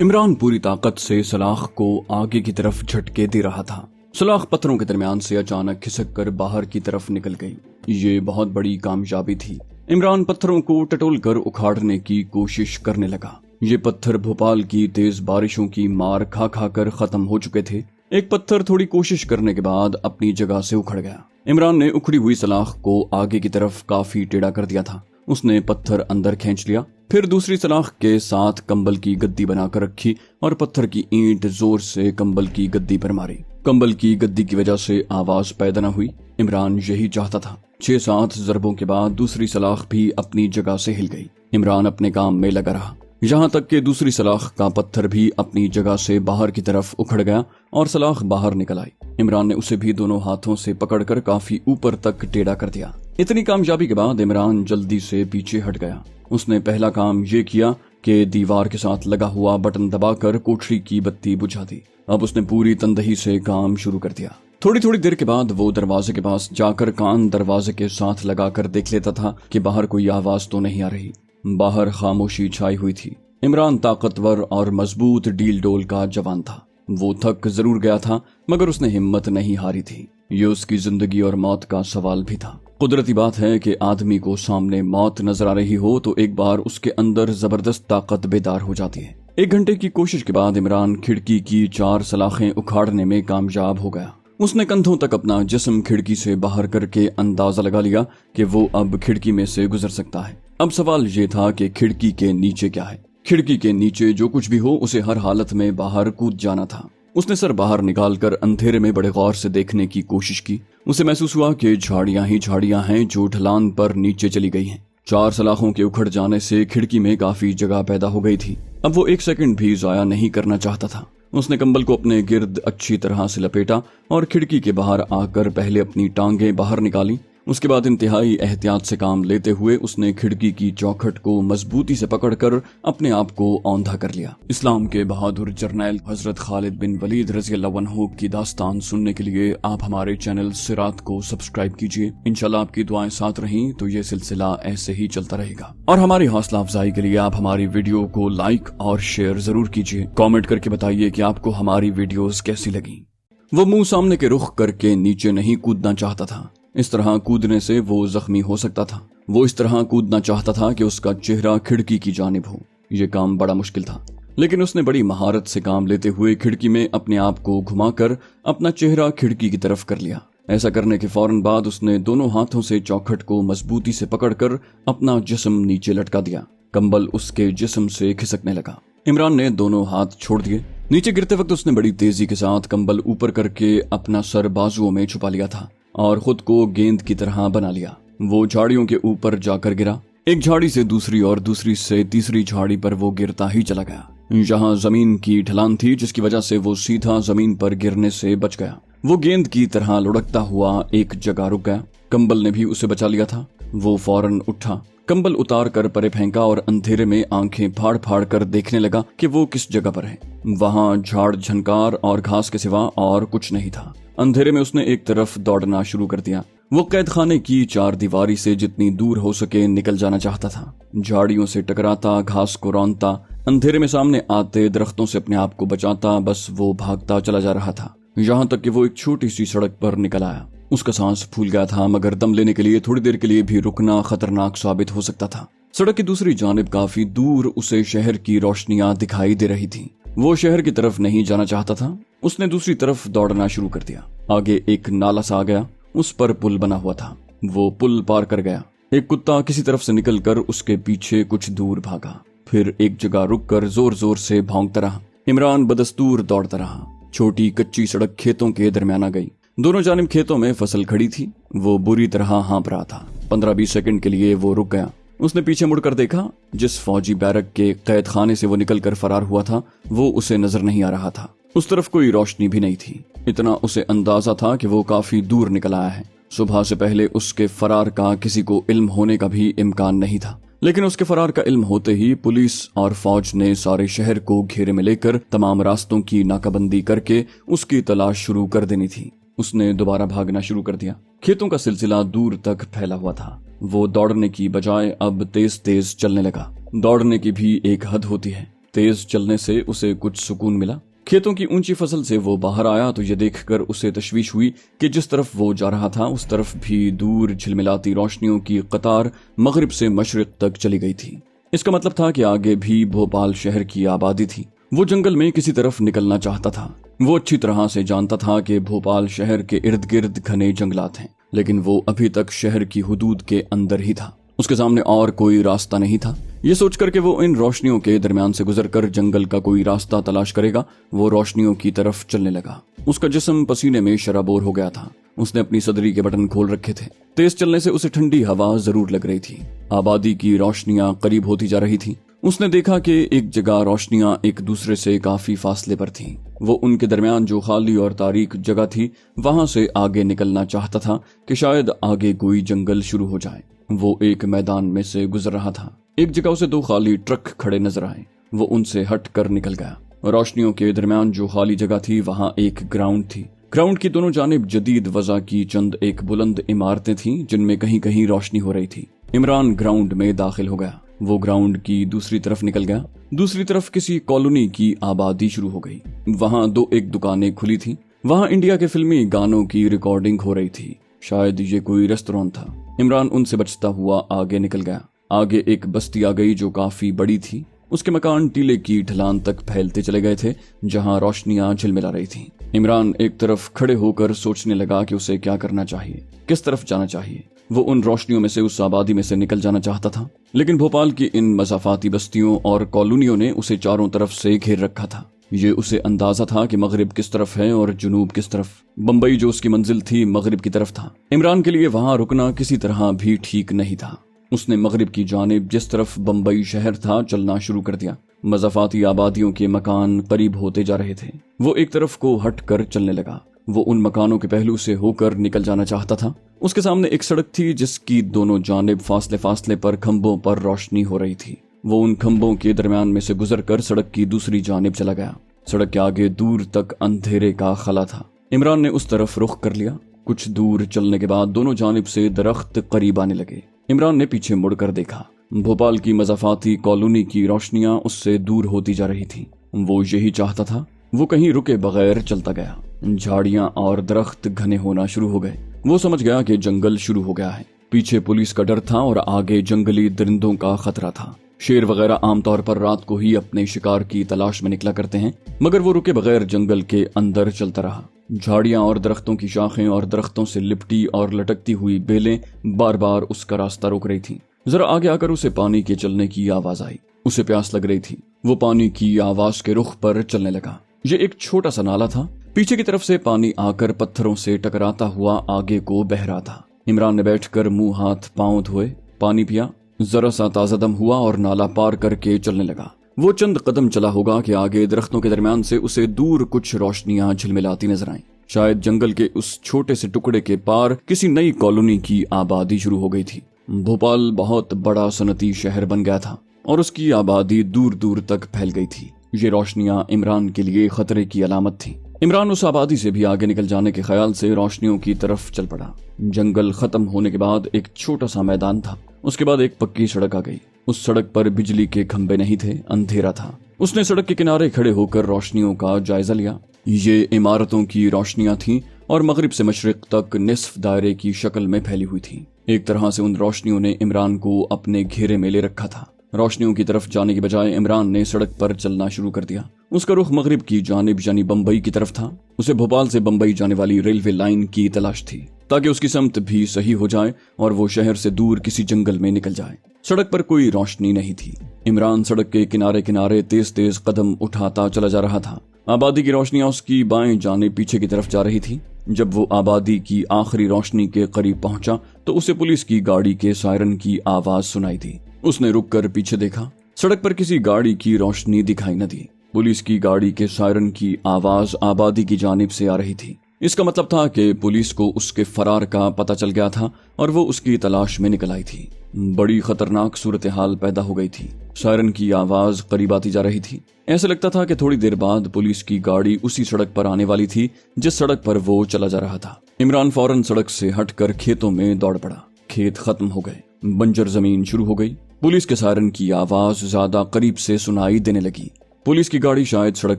इमरान पूरी ताकत से सलाख को आगे की तरफ झटके दे रहा था। सलाख पत्थरों के दरमियान से अचानक खिसक कर बाहर की तरफ निकल गई। ये बहुत बड़ी कामयाबी थी। इमरान पत्थरों को टटोल कर उखाड़ने की कोशिश करने लगा। ये पत्थर भोपाल की तेज बारिशों की मार खा खा कर खत्म हो चुके थे। एक पत्थर थोड़ी कोशिश करने के बाद अपनी जगह से उखड़ गया। इमरान ने उखड़ी हुई सलाख को आगे की तरफ काफी टेढ़ा कर दिया था। उसने पत्थर अंदर खींच लिया, फिर दूसरी सलाख के साथ कंबल की गद्दी बनाकर रखी और पत्थर की ईंट जोर से कंबल की गद्दी पर मारी। कंबल की गद्दी की वजह से आवाज पैदा न हुई। इमरान यही चाहता था। 6-7 ज़रबों के बाद दूसरी सलाख भी अपनी जगह से हिल गई। इमरान अपने काम में लगा रहा, यहाँ तक कि दूसरी सलाख का पत्थर भी अपनी जगह से बाहर की तरफ उखड़ गया और सलाख बाहर निकल आई। इमरान ने उसे भी दोनों हाथों से पकड़कर काफी ऊपर तक टेढ़ा कर दिया। इतनी कामयाबी के बाद इमरान जल्दी से पीछे हट गया। उसने पहला काम ये किया कि दीवार के साथ लगा हुआ बटन दबाकर कोठरी की बत्ती बुझा दी। अब उसने पूरी तंदही से काम शुरू कर दिया। थोड़ी थोड़ी देर के बाद वो दरवाजे के पास जाकर कान दरवाजे के साथ लगाकर देख लेता था कि बाहर कोई आवाज तो नहीं आ रही। बाहर खामोशी छाई हुई थी। इमरान ताकतवर और मजबूत डील डोल का जवान था। वो थक जरूर गया था मगर उसने हिम्मत नहीं हारी थी। ये उसकी जिंदगी और मौत का सवाल भी था। कुदरती बात है कि आदमी को सामने मौत नजर आ रही हो तो एक बार उसके अंदर जबरदस्त ताकत बेदार हो जाती है। 1 घंटे की कोशिश के बाद इमरान खिड़की की 4 सलाखें उखाड़ने में कामयाब हो गया। उसने कंधों तक अपना जिस्म खिड़की से बाहर करके अंदाजा लगा लिया कि वो अब खिड़की में से गुजर सकता है। अब सवाल ये था कि खिड़की के नीचे क्या है। खिड़की के नीचे जो कुछ भी हो उसे हर हालत में बाहर कूद जाना था। उसने सर बाहर निकालकर अंधेरे में बड़े गौर से देखने की कोशिश की। उसे महसूस हुआ कि झाड़ियां ही झाड़ियां हैं जो ढलान पर नीचे चली गई हैं। 4 सलाखों के उखड़ जाने से खिड़की में काफी जगह पैदा हो गई थी। अब वो 1 सेकंड भी जाया नहीं करना चाहता था। उसने कंबल को अपने गिर्द अच्छी तरह से लपेटा और खिड़की के बाहर आकर पहले अपनी टांगें बाहर निकाली। उसके बाद इंतहाई एहतियात से काम लेते हुए उसने खिड़की की चौखट को मजबूती से पकड़कर अपने आप को औंधा कर लिया। इस्लाम के बहादुर जर्नैल हजरत खालिद बिन वलीद रज़ियल्लाहु अन्हु की दास्तान सुनने के लिए आप हमारे चैनल सिरात को सब्सक्राइब कीजिए। इंशाल्लाह आपकी दुआएं साथ रहीं तो ये सिलसिला ऐसे ही चलता रहेगा। और हमारी हौसला अफजाई के लिए आप हमारी वीडियो को लाइक और शेयर जरूर कीजिए। कॉमेंट करके बताइए कि आपको हमारी वीडियोस कैसी लगी। वो मुंह सामने के रुख करके नीचे नहीं कूदना चाहता था। इस तरह कूदने से वो जख्मी हो सकता था। वो इस तरह कूदना चाहता था कि उसका चेहरा खिड़की की जानिब हो। ये काम बड़ा मुश्किल था, लेकिन उसने बड़ी महारत से काम लेते हुए खिड़की में अपने आप को घुमाकर अपना चेहरा खिड़की की तरफ कर लिया। ऐसा करने के फौरन बाद उसने दोनों हाथों से चौखट को मजबूती से पकड़कर अपना जिस्म नीचे लटका दिया। कंबल उसके जिस्म से खिसकने लगा। इमरान ने दोनों हाथ छोड़ दिए। नीचे गिरते वक्त उसने बड़ी तेजी के साथ कंबल ऊपर करके अपना सर बाजुओं में छुपा लिया था और खुद को गेंद की तरह बना लिया। वो झाड़ियों के ऊपर जाकर गिरा। एक झाड़ी से दूसरी और दूसरी से तीसरी झाड़ी पर वो गिरता ही चला गया। यहाँ जमीन की ढलान थी जिसकी वजह से वो सीधा जमीन पर गिरने से बच गया। वो गेंद की तरह लुढ़कता हुआ एक जगह रुक गया। कंबल ने भी उसे बचा लिया था। वो फौरन उठा, कंबल उतार कर परे फेंका और अंधेरे में आंखें फाड़ फाड़ कर देखने लगा कि वो किस जगह पर है। वहाँ झाड़ झनकार और घास के सिवा और कुछ नहीं था। अंधेरे में उसने एक तरफ दौड़ना शुरू कर दिया। वो कैद खाने की 4 दीवारी से जितनी दूर हो सके निकल जाना चाहता था। झाड़ियों से टकराता, घास को रौंदता, अंधेरे में सामने आते दरख्तों से अपने आप को बचाता, बस वो भागता चला जा रहा था। यहाँ तक कि वो एक छोटी सी सड़क पर निकल आया। उसका सांस फूल गया था मगर दम लेने के लिए थोड़ी देर के लिए भी रुकना खतरनाक साबित हो सकता था। सड़क की दूसरी जानिब काफी दूर उसे शहर की रोशनियां दिखाई दे रही थी। वो शहर की तरफ नहीं जाना चाहता था। उसने दूसरी तरफ दौड़ना शुरू कर दिया। आगे एक नाला सा आ गया। उस पर पुल बना हुआ था। वो पुल पार कर गया। एक कुत्ता किसी तरफ से निकलकर उसके पीछे कुछ दूर भागा, फिर एक जगह रुककर जोर जोर से भौंकता रहा। इमरान बदस्तूर दौड़ता रहा। छोटी कच्ची सड़क खेतों के दरमियान आ गई। दोनों जानिब खेतों में फसल खड़ी थी। वो बुरी तरह हाँप रहा था। 15-20 सेकंड के लिए वो रुक गया। उसने पीछे मुड़कर देखा। जिस फौजी बैरक के कैद खाने से वो निकलकर फरार हुआ था वो उसे नजर नहीं आ रहा था। उस तरफ कोई रोशनी भी नहीं थी। इतना उसे अंदाजा था कि वो काफी दूर निकल आया है। सुबह से पहले उसके फरार का किसी को इल्म होने का भी इम्कान नहीं था, लेकिन उसके फरार का इल्म होते ही पुलिस और फौज ने सारे शहर को घेरे में लेकर तमाम रास्तों की नाकाबंदी करके उसकी तलाश शुरू कर देनी थी। उसने दोबारा भागना शुरू कर दिया। खेतों का सिलसिला दूर तक फैला हुआ था। वो दौड़ने की बजाय अब तेज तेज चलने लगा। दौड़ने की भी एक हद होती है। तेज चलने से उसे कुछ सुकून मिला। खेतों की ऊंची फसल से वो बाहर आया तो ये देखकर उसे तशवीश हुई कि जिस तरफ वो जा रहा था उस तरफ भी दूर झिलमिलाती रोशनियों की कतार मगरिब से मशरिक तक चली गई थी। इसका मतलब था कि आगे भी भोपाल शहर की आबादी थी। वो जंगल में किसी तरफ निकलना चाहता था। वो अच्छी तरह से जानता था कि भोपाल शहर के इर्द गिर्द घने जंगलात हैं, लेकिन वो अभी तक शहर की हुदूद के अंदर ही था। उसके सामने और कोई रास्ता नहीं था। ये सोचकर कि वो इन रोशनियों के दरमियान से गुजरकर जंगल का कोई रास्ता तलाश करेगा, वो रोशनियों की तरफ चलने लगा। उसका जिस्म पसीने में शराबोर हो गया था। उसने अपनी सदरी के बटन खोल रखे थे। तेज चलने से उसे ठंडी हवा जरूर लग रही थी। आबादी की रोशनियां करीब होती जा रही थी। उसने देखा कि एक जगह रोशनियां एक दूसरे से काफी फासले पर थीं। वो उनके दरमियान जो खाली और तारीक जगह थी वहां से आगे निकलना चाहता था कि शायद आगे कोई जंगल शुरू हो जाए। वो एक मैदान में से गुजर रहा था। एक जगह उसे 2 खाली ट्रक खड़े नजर आए। वो उनसे हट कर निकल गया। रोशनियों के दरमियान जो खाली जगह थी वहां एक ग्राउंड थी। ग्राउंड की दोनों जानिब जदीद वज़ा की चंद एक बुलंद इमारतें थीं जिनमें कहीं कहीं रोशनी हो रही थी। इमरान ग्राउंड में दाखिल हो गया। वो ग्राउंड की दूसरी तरफ निकल गया। दूसरी तरफ किसी कॉलोनी की आबादी शुरू हो गई। वहां 2 एक दुकानें खुली थी। वहां इंडिया के फिल्मी गानों की रिकॉर्डिंग हो रही थी। शायद ये कोई रेस्टोरेंट था। इमरान उनसे बचता हुआ आगे निकल गया। आगे एक बस्ती आ गई जो काफी बड़ी थी। उसके मकान टीले की ढलान तक फैलते चले गए थे जहां रोशनियां झिलमिला रही थीं। इमरान एक तरफ खड़े होकर सोचने लगा कि उसे क्या करना चाहिए, किस तरफ जाना चाहिए। वो उन रोशनियों में से उस आबादी में से निकल जाना चाहता था, लेकिन भोपाल की इन मसाफाती बस्तियों और कॉलोनियों ने उसे चारों तरफ से घेर रखा था। ये उसे अंदाजा था कि मगरिब किस तरफ है और जुनूब किस तरफ। बम्बई जो उसकी मंजिल थी मगरिब की तरफ था। इमरान के लिए वहां रुकना किसी तरह भी ठीक नहीं था। उसने मगरिब की जानिब जिस तरफ बम्बई शहर था चलना शुरू कर दिया। मज़ाफाती आबादियों के मकान करीब होते जा रहे थे। वो एक तरफ को हट कर चलने लगा। वो उन मकानों के पहलू से होकर निकल जाना चाहता था। उसके सामने एक सड़क थी जिसकी दोनों जानिब फासले फासले पर खंभों पर रोशनी हो रही थी। वो उन खंभों के दरमियान में से गुजरकर सड़क की दूसरी जानिब चला गया। सड़क के आगे दूर तक अंधेरे का खला था। इमरान ने उस तरफ रुख कर लिया। कुछ दूर चलने के बाद दोनों जानिब से दरख्त करीब आने लगे। इमरान ने पीछे मुड़कर देखा। भोपाल की मज़ाफाती कॉलोनी की रोशनियां उससे दूर होती जा रही थीं। वो यही चाहता था। वो कहीं रुके बगैर चलता गया। झाड़ियां और दरख्त घने होना शुरू हो गए। वो समझ गया कि जंगल शुरू हो गया है। पीछे पुलिस का डर था और आगे जंगली दरिंदों का खतरा था। शेर वगैरह आमतौर पर रात को ही अपने शिकार की तलाश में निकला करते हैं, मगर वो रुके बगैर जंगल के अंदर चलता रहा। झाड़ियां और दरख्तों की शाखें और दरख्तों से लिपटी और लटकती हुई बेलें बार बार उसका रास्ता रोक रही थीं। जरा आगे आकर उसे पानी के चलने की आवाज आई। उसे प्यास लग रही थी। वो पानी की आवाज के रुख पर चलने लगा। ये एक छोटा सा नाला था। पीछे की तरफ से पानी आकर पत्थरों से टकराता हुआ आगे को बह रहा था। इमरान ने बैठकर मुंह हाथ पांव धोए, पानी पिया, जरा सा ताजा दम हुआ और नाला पार करके चलने लगा। वो चंद कदम चला होगा कि आगे दरख्तों के दरमियान से उसे दूर कुछ रोशनियां झिलमिलाती नजर आईं। शायद जंगल के उस छोटे से टुकड़े के पार किसी नई कॉलोनी की आबादी शुरू हो गई थी। भोपाल बहुत बड़ा सनती शहर बन गया था और उसकी आबादी दूर दूर तक फैल गई थी। ये रोशनियां इमरान के लिए खतरे की अलामत थी। इमरान उस आबादी से भी आगे निकल जाने के ख्याल से रोशनियों की तरफ चल पड़ा। जंगल खत्म होने के बाद एक छोटा सा मैदान था। उसके बाद एक पक्की सड़क आ गई। उस सड़क पर बिजली के खंभे नहीं थे, अंधेरा था। उसने सड़क के किनारे खड़े होकर रोशनियों का जायजा लिया। ये इमारतों की रोशनियां थीं और मगरिब से मशरिक तक निस्फ दायरे की शक्ल में फैली हुई थी। एक तरह से उन रोशनियों ने इमरान को अपने घेरे में ले रखा था। रोशनियों की तरफ जाने की बजाय इमरान ने सड़क पर चलना शुरू कर दिया। उसका रुख मगरिब की जानिब यानी बम्बई की तरफ था। उसे भोपाल से बम्बई जाने वाली रेलवे लाइन की तलाश थी ताकि उसकी समत भी सही हो जाए और वो शहर से दूर किसी जंगल में निकल जाए। सड़क पर कोई रोशनी नहीं थी। इमरान सड़क के किनारे किनारे तेज तेज कदम उठाता चला जा रहा था। आबादी की रोशनियां उसकी बाएं जानिब पीछे की तरफ जा रही थी। जब वो आबादी की आखिरी रोशनी के करीब पहुंचा तो उसे पुलिस की गाड़ी के सायरन की आवाज सुनाई दी। उसने रुककर पीछे देखा। सड़क पर किसी गाड़ी की रोशनी दिखाई न दी। पुलिस की गाड़ी के सायरन की आवाज आबादी की जानिब से आ रही थी। इसका मतलब था कि पुलिस को उसके फरार का पता चल गया था और वो उसकी तलाश में निकल आई थी। बड़ी खतरनाक सूरत हाल पैदा हो गई थी। सायरन की आवाज करीब आती जा रही थी। ऐसा लगता था कि थोड़ी देर बाद पुलिस की गाड़ी उसी सड़क पर आने वाली थी जिस सड़क पर वो चला जा रहा था। इमरान फौरन सड़क से हटकर खेतों में दौड़ पड़ा। खेत खत्म हो गए। बंजर जमीन शुरू हो गई। पुलिस के सायरन की आवाज ज्यादा करीब से सुनाई देने लगी। पुलिस की गाड़ी शायद सड़क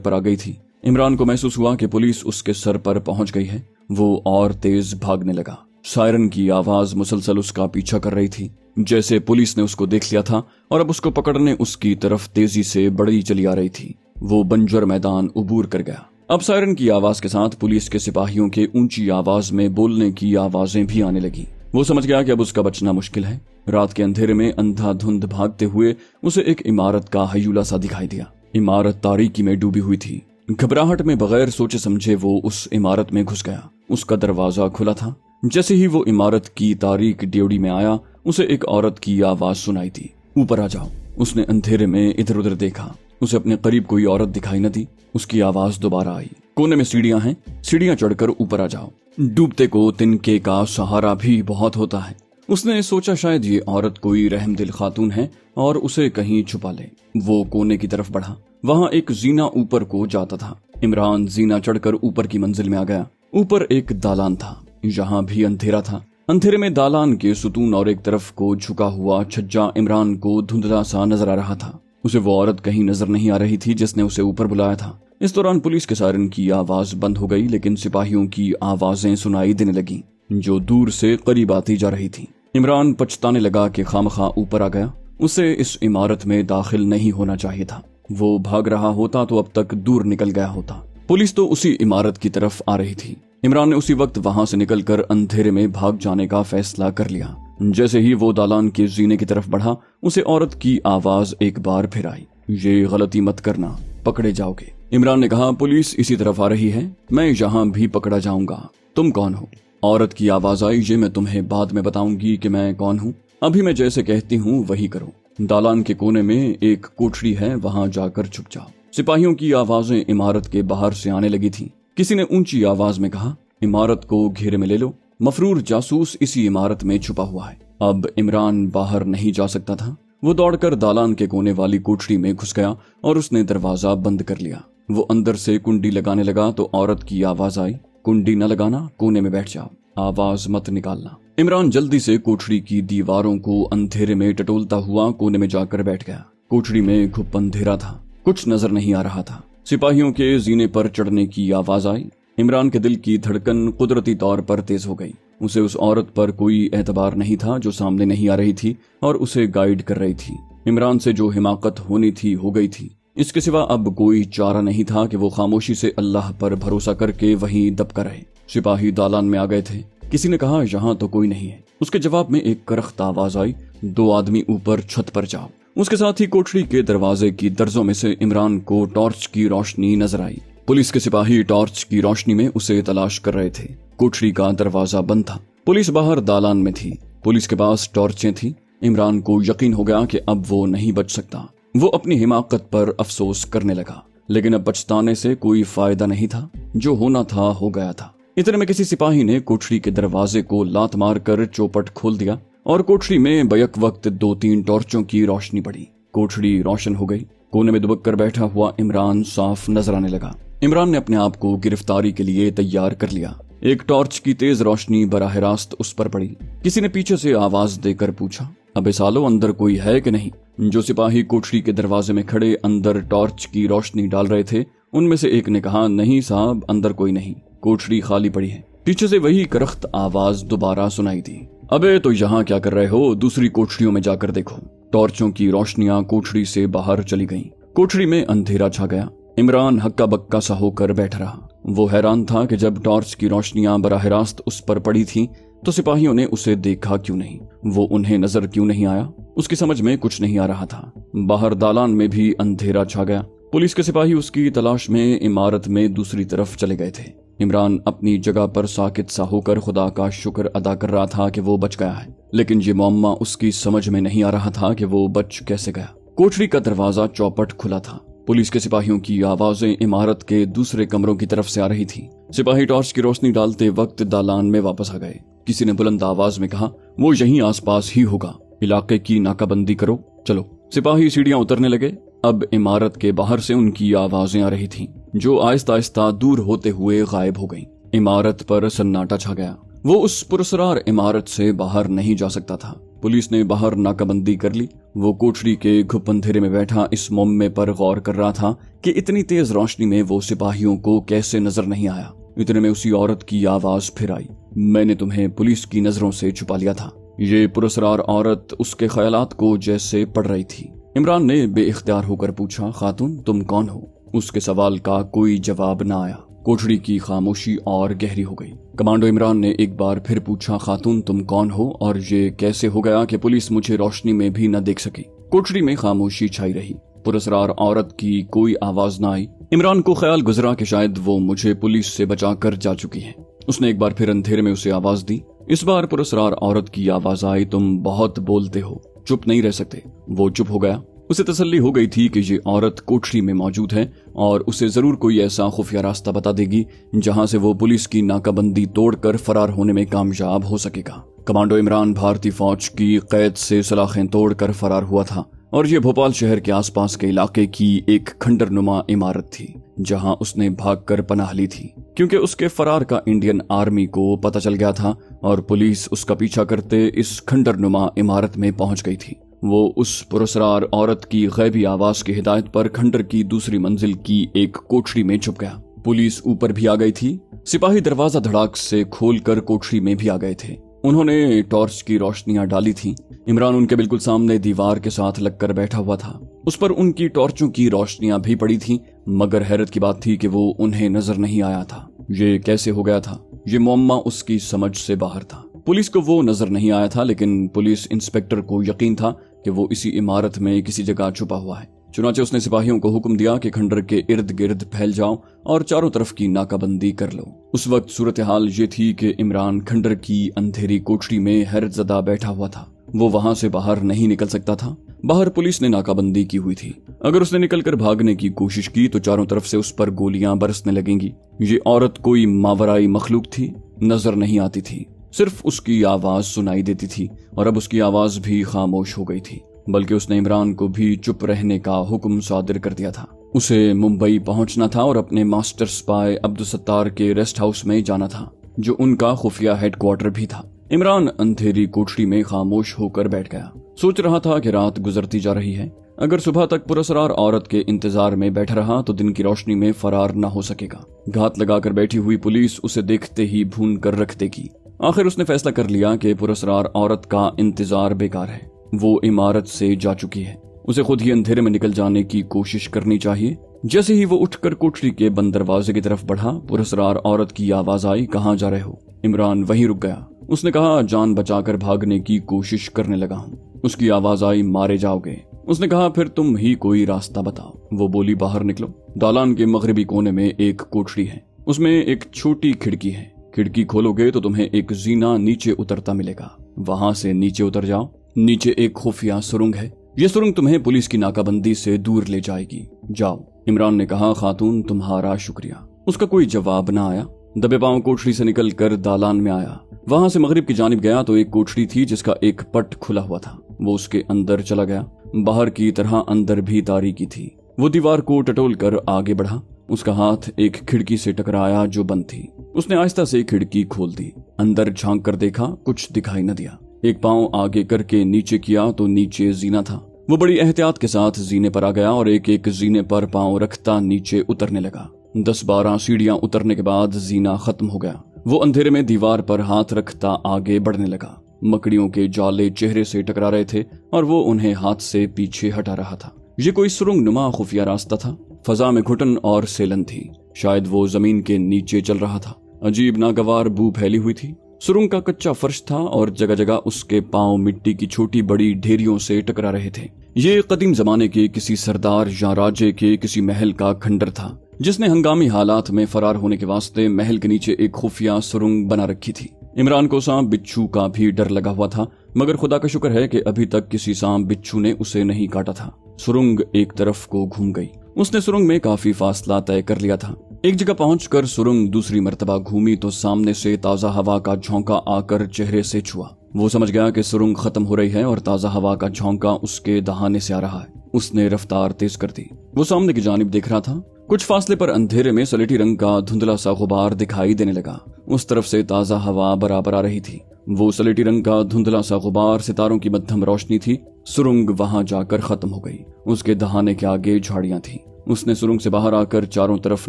पर आ गई थी। इमरान को महसूस हुआ कि पुलिस उसके सर पर पहुंच गई है। वो और तेज भागने लगा। सायरन की आवाज मुसलसल उसका पीछा कर रही थी, जैसे पुलिस ने उसको देख लिया था और अब उसको पकड़ने उसकी तरफ तेजी से बढ़ी चली आ रही थी। वो बंजर मैदान उबूर कर गया। अब सायरन की आवाज के साथ पुलिस के सिपाहियों के ऊंची आवाज में बोलने की आवाजें भी आने लगी। वो समझ गया कि अब उसका बचना मुश्किल है। रात के अंधेरे में अंधाधुंध भागते हुए उसे एक इमारत का हयूला सा दिखाई दिया। इमारत तारीकी में डूबी हुई थी। घबराहट में बगैर सोचे समझे वो उस इमारत में घुस गया। उसका दरवाजा खुला था। जैसे ही वो इमारत की तारीक ड्योढ़ी में आया, उसे एक औरत की आवाज सुनाई दी, ऊपर आ जाओ। उसने अंधेरे में इधर उधर देखा। उसे अपने करीब कोई औरत दिखाई न दी। उसकी आवाज दोबारा आई, कोने में सीढ़ियां हैं, सीढ़ियां चढ़कर ऊपर आ जाओ। डूबते को तिनके का सहारा भी बहुत होता है। उसने सोचा शायद ये औरत कोई रहमदिल खातून है और उसे कहीं छुपा ले। वो कोने की तरफ बढ़ा। वहां एक जीना ऊपर को जाता था। इमरान जीना चढ़कर ऊपर की मंजिल में आ गया। ऊपर एक दालान था। यहाँ भी अंधेरा था। अंधेरे में दालान के सुतून और एक तरफ को झुका हुआ छज्जा इमरान को धुंधला सा नजर आ रहा था। उसे वो औरत कहीं नजर नहीं आ रही थी जिसने उसे ऊपर बुलाया था। इस दौरान पुलिस के सायरन की आवाज बंद हो गई, लेकिन सिपाहियों की आवाजें सुनाई देने लगी जो दूर से करीब आती जा रही थी। इमरान पछताने लगा कि खामखा ऊपर आ गया। उसे इस इमारत में दाखिल नहीं होना चाहिए था। वो भाग रहा होता तो अब तक दूर निकल गया होता। पुलिस तो उसी इमारत की तरफ आ रही थी। इमरान ने उसी वक्त वहां से निकलकर अंधेरे में भाग जाने का फैसला कर लिया। जैसे ही वो दालान के जीने की तरफ बढ़ा, उसे औरत की आवाज एक बार फिर आई, ये गलती मत करना, पकड़े जाओगे। इमरान ने कहा, पुलिस इसी तरफ आ रही है, मैं यहाँ भी पकड़ा जाऊंगा। तुम कौन हो? औरत की आवाज आई, ये मैं तुम्हें बाद में बताऊंगी कि मैं कौन हूँ। अभी मैं जैसे कहती हूँ वही करो। दालान के कोने में एक कोठरी है, वहां जाकर छुप जाओ। सिपाहियों की आवाजें इमारत के बाहर से आने लगी थी। किसी ने ऊंची आवाज में कहा, इमारत को घेरे में ले लो, मफरूर जासूस इसी इमारत में छुपा हुआ है। अब इमरान बाहर नहीं जा सकता था। वो दौड़कर दालान के कोने वाली कोठरी में घुस गया और उसने दरवाजा बंद कर लिया। वो अंदर से कुंडी लगाने लगा तो औरत की आवाज आई, कुंडी न लगाना, कोने में बैठ जाओ, आवाज मत निकालना। इमरान जल्दी से कोठरी की दीवारों को अंधेरे में टटोलता हुआ कोने में जाकर बैठ गया। कोठरी में घुप अंधेरा था, कुछ नजर नहीं आ रहा था। सिपाहियों के जीने पर चढ़ने की आवाज आई। इमरान के दिल की धड़कन कुदरती तौर पर तेज हो गई। उसे उस औरत पर कोई एतबार नहीं था जो सामने नहीं आ रही थी और उसे गाइड कर रही थी। इमरान से जो हिमाकत होनी थी हो गई थी। इसके सिवा अब कोई चारा नहीं था कि वो खामोशी से अल्लाह पर भरोसा करके वहीं दबका रहे। सिपाही दालान में आ गए थे। किसी ने कहा, यहाँ तो कोई नहीं है। उसके जवाब में एक करख्त आवाज आई, 2 आदमी ऊपर छत पर जाओ। उसके साथ ही कोठरी के दरवाजे की दर्जों में से इमरान को टॉर्च की रोशनी नजर आई। पुलिस के सिपाही टॉर्च की रोशनी में उसे तलाश कर रहे थे। कोठरी का दरवाजा बंद था। पुलिस बाहर दालान में थी। पुलिस के पास टॉर्चें थी। इमरान को यकीन हो गया कि अब वो नहीं बच सकता। वो अपनी हिमाकत पर अफसोस करने लगा, लेकिन अब पछताने से कोई फायदा नहीं था। जो होना था हो गया था। इतने में किसी सिपाही ने कोठरी के दरवाजे को लात मारकर चौपट खोल दिया और कोठरी में बैक वक्त 2-3 टॉर्चों की रोशनी पड़ी। कोठरी रोशन हो गई। कोने में दुबक कर बैठा हुआ इमरान साफ नजर आने लगा। इमरान ने अपने आप को गिरफ्तारी के लिए तैयार कर लिया। एक टॉर्च की तेज रोशनी बराह रास्त उस पर पड़ी। किसी ने पीछे से आवाज देकर पूछा, अबे सालो, अंदर कोई है कि नहीं? जो सिपाही कोठरी के दरवाजे में खड़े अंदर टॉर्च की रोशनी डाल रहे थे, उनमें से एक ने कहा, नहीं साहब, अंदर कोई नहीं, कोठरी खाली पड़ी है। पीछे से वही करख्त आवाज दोबारा सुनाई दी, अबे तो यहाँ क्या कर रहे हो? दूसरी कोठरियों में जाकर देखो। टॉर्चों की रोशनियां कोठरी से बाहर चली गईं। कोठरी में अंधेरा छा गया। इमरान हक्का बक्का सा होकर बैठ रहा। वो हैरान था कि जब टॉर्च की रोशनियां बराह रास्त उस पर पड़ी थी तो सिपाहियों ने उसे देखा क्यों नहीं? वो उन्हें नजर क्यों नहीं आया? उसकी समझ में कुछ नहीं आ रहा था। बाहर दालान में भी अंधेरा छा गया। पुलिस के सिपाही उसकी तलाश में इमारत में दूसरी तरफ चले गए थे। इमरान अपनी जगह पर साकित सा होकर खुदा का शुक्र अदा कर रहा था कि वो बच गया है, लेकिन ये मुअम्मा उसकी समझ में नहीं आ रहा था कि वो बच कैसे गया। कोठरी का दरवाजा चौपट खुला था। पुलिस के सिपाहियों की आवाजें इमारत के दूसरे कमरों की तरफ से आ रही थी। सिपाही टॉर्च की रोशनी डालते वक्त दालान में वापस आ गए। किसी ने बुलंद आवाज में कहा, वो यहीं आसपास ही होगा, इलाके की नाकाबंदी करो, चलो। सिपाही सीढ़ियां उतरने लगे। अब इमारत के बाहर से उनकी आवाजें आ रही थीं, जो आहिस्ता आहिस्ता दूर होते हुए गायब हो गईं। इमारत पर सन्नाटा छा गया। वो उस पुरस्कार इमारत से बाहर नहीं जा सकता था। पुलिस ने बाहर नाकाबंदी कर ली। वो कोठरी के घुप अंधेरे में बैठा इस मोहम्मे पर गौर कर रहा था कि इतनी तेज रोशनी में वो सिपाहियों को कैसे नजर नहीं आया। इतने में उसी औरत की आवाज फिर आई, मैंने तुम्हें पुलिस की नजरों से छुपा लिया था। ये पुरस्कार औरत उसके ख्यालात को जैसे पढ़ रही थी। इमरान ने बेइख्तियार होकर पूछा, खातून तुम कौन हो? उसके सवाल का कोई जवाब न आया। कोठरी की खामोशी और गहरी हो गई। कमांडो इमरान ने एक बार फिर पूछा, खातून तुम कौन हो और ये कैसे हो गया कि पुलिस मुझे रोशनी में भी न देख सकी? कोठरी में खामोशी छाई रही। पुरस्कार औरत की कोई आवाज न आई। इमरान को ख्याल गुजरा कि शायद वो मुझे पुलिस से बचाकर जा चुकी है। उसने एक बार फिर अंधेरे में उसे आवाज दी। इस बार पुरस्कार औरत की आवाज आई, तुम बहुत बोलते हो, चुप नहीं रह सकते। वो चुप हो गया। उसे तसल्ली हो गई थी कि ये औरत कोठरी में मौजूद है और उसे जरूर कोई ऐसा खुफिया रास्ता बता देगी जहां से वो पुलिस की नाकाबंदी तोड़कर फरार होने में कामयाब हो सकेगा। कमांडो इमरान भारतीय फौज की कैद से सलाखें तोड़कर फरार हुआ था और ये भोपाल शहर के आसपास के इलाके की एक खंडरनुमा इमारत थी जहां उसने भागकर पनाह ली थी, क्योंकि उसके फरार का इंडियन आर्मी को पता चल गया था और पुलिस उसका पीछा करते इस खंडरनुमा इमारत में पहुंच गई थी। वो उस पुरस्कार औरत की गैबी आवाज की हिदायत पर खंडर की दूसरी मंजिल की एक कोठरी में छुप गया। पुलिस ऊपर भी आ गई थी। सिपाही दरवाजा धड़ाक से खोलकर कोठरी में भी आ गए थे। उन्होंने टॉर्च की रोशनियां डाली थी। इमरान उनके बिल्कुल सामने दीवार के साथ लगकर बैठा हुआ था। उस पर उनकी टॉर्चों की रोशनियां भी पड़ी थी, मगर हैरत की बात थी कि वो उन्हें नजर नहीं आया था। ये कैसे हो गया था? ये मुअम्मा उसकी समझ से बाहर था। पुलिस को वो नजर नहीं आया था, लेकिन पुलिस इंस्पेक्टर को यकीन था कि वो इसी इमारत में किसी जगह छुपा हुआ है। चुनाचे उसने सिपाहियों को हुक्म दिया कि खंडर के इर्द गिर्द फैल जाओ और चारों तरफ की नाकाबंदी कर लो। उस वक्त सूरत हाल ये थी कि इमरान खंडर की अंधेरी कोठरी में हैरतज़दा बैठा हुआ था। वो वहां से बाहर नहीं निकल सकता था। बाहर पुलिस ने नाकाबंदी की हुई थी। अगर उसने निकलकर भागने की कोशिश की तो चारों तरफ से उस पर गोलियां बरसने लगेंगी। ये औरत कोई मावराई मखलूक थी, नजर नहीं आती थी, सिर्फ उसकी आवाज सुनाई देती थी और अब उसकी आवाज भी खामोश हो गई थी। बल्कि उसने इमरान को भी चुप रहने का हुक्म सादिर कर दिया था। उसे मुंबई पहुंचना था और अपने मास्टर स्पाई अब्दुल सत्तार के रेस्ट हाउस में जाना था, जो उनका खुफिया हेडक्वार्टर भी था। इमरान अंधेरी कोठरी में खामोश होकर बैठ गया। सोच रहा था कि रात गुजरती जा रही है। अगर सुबह तक पुरस्कार औरत के इंतजार में बैठा रहा तो दिन की रोशनी में फरार न हो सकेगा। घात लगाकर बैठी हुई पुलिस उसे देखते ही भून कर रख देगी। आखिर उसने फैसला कर लिया कि पुरस्कार औरत का इंतजार बेकार है। वो इमारत से जा चुकी है। उसे खुद ही अंधेरे में निकल जाने की कोशिश करनी चाहिए। जैसे ही वो उठकर कोठरी के बंद दरवाजे की तरफ बढ़ा, पुरस्कार औरत की आवाज आई, कहाँ जा रहे हो? इमरान वहीं रुक गया। उसने कहा, जान बचाकर भागने की कोशिश करने लगा हूँ। उसकी आवाज आई, मारे जाओगे। उसने कहा, फिर तुम ही कोई रास्ता बताओ। वो बोली, बाहर निकलो। दालान के मगरबी कोने में एक कोठरी है, उसमें एक छोटी खिड़की है। खिड़की खोलोगे तो तुम्हें एक जीना नीचे उतरता मिलेगा। वहां से नीचे उतर जाओ। नीचे एक खुफिया सुरंग है। ये सुरंग तुम्हें पुलिस की नाकाबंदी से दूर ले जाएगी। जाओ। इमरान ने कहा, खातून तुम्हारा शुक्रिया। उसका कोई जवाब न आया। दबे पांव कोठरी से निकल कर दालान में आया। वहां से मगरिब की जानिब गया तो एक कोठरी थी जिसका एक पट खुला हुआ था। वो उसके अंदर चला गया। बाहर की तरह अंदर भी तारीकी थी। वो दीवार को टटोल कर आगे बढ़ा। उसका हाथ एक खिड़की से टकराया जो बंद थी। उसने आहिस्ता से खिड़की खोल दी। अंदर झांक कर देखा, कुछ दिखाई न दिया। एक पांव आगे करके नीचे किया तो नीचे जीना था। वो बड़ी एहतियात के साथ जीने पर आ गया और एक एक जीने पर पांव रखता नीचे उतरने लगा। 10-12 सीढ़ियां उतरने के बाद जीना खत्म हो गया। वो अंधेरे में दीवार पर हाथ रखता आगे बढ़ने लगा। मकड़ियों के जाले चेहरे से टकरा रहे थे और वो उन्हें हाथ से पीछे हटा रहा था। ये कोई सुरंग नुमा खुफिया रास्ता था। फजा में घुटन और सेलन थी। शायद वो जमीन के नीचे चल रहा था। अजीब नागवार बू फैली हुई थी। सुरंग का कच्चा फर्श था और जगह जगह उसके पांव मिट्टी की छोटी बड़ी ढेरियों से टकरा रहे थे। ये कदीम जमाने के किसी सरदार या राजे के किसी महल का खंडर था, जिसने हंगामी हालात में फरार होने के वास्ते महल के नीचे एक खुफिया सुरंग बना रखी थी। इमरान को सांप बिच्छू का भी डर लगा हुआ था, मगर खुदा का शुक्र है कि अभी तक किसी सांप बिच्छू ने उसे नहीं काटा था। सुरंग एक तरफ को घूम गई। उसने सुरंग में काफी फासला तय कर लिया था। एक जगह पहुंचकर सुरंग दूसरी मर्तबा घूमी तो सामने से ताजा हवा का झोंका आकर चेहरे से छुआ। वो समझ गया कि सुरंग खत्म हो रही है और ताजा हवा का झोंका उसके दहाने से आ रहा है। उसने रफ्तार तेज कर दी। वो सामने की जानिब देख रहा था। कुछ फासले पर अंधेरे में सलेटी रंग का धुंधला सा गुबार दिखाई देने लगा। उस तरफ से ताजा हवा बराबर आ रही थी। वो सलेटी रंग का धुंधला सा गुबार सितारों की मध्यम रोशनी थी। सुरंग वहां जाकर खत्म हो गई। उसके दहाने के आगे झाड़ियां थी। उसने सुरंग से बाहर आकर चारों तरफ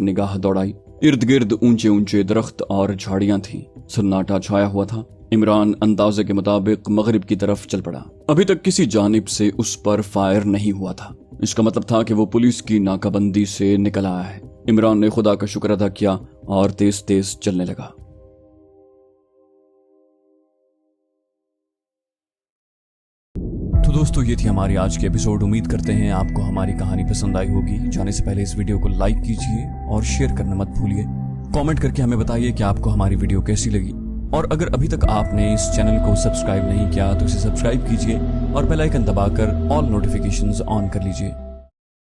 निगाह दौड़ाई। इर्द गिर्द ऊंचे ऊंचे दरख्त और झाड़ियां थीं। सन्नाटा छाया हुआ था। इमरान अंदाजे के मुताबिक मगरिब की तरफ चल पड़ा। अभी तक किसी जानिब से उस पर फायर नहीं हुआ था। इसका मतलब था कि वो पुलिस की नाकाबंदी से निकल आया है। इमरान ने खुदा का शुक्र अदा किया और तेज तेज चलने लगा। तो दोस्तों, ये थी हमारी आज की एपिसोड। उम्मीद करते हैं आपको हमारी कहानी पसंद आई होगी। जाने से पहले इस वीडियो को लाइक कीजिए और शेयर करना मत भूलिए। कमेंट करके हमें बताइए कि आपको हमारी वीडियो कैसी लगी। और अगर अभी तक आपने इस चैनल को सब्सक्राइब नहीं किया तो इसे सब्सक्राइब कीजिए और बेल आइकन दबाकर ऑल नोटिफिकेशंस ऑन कर लीजिए।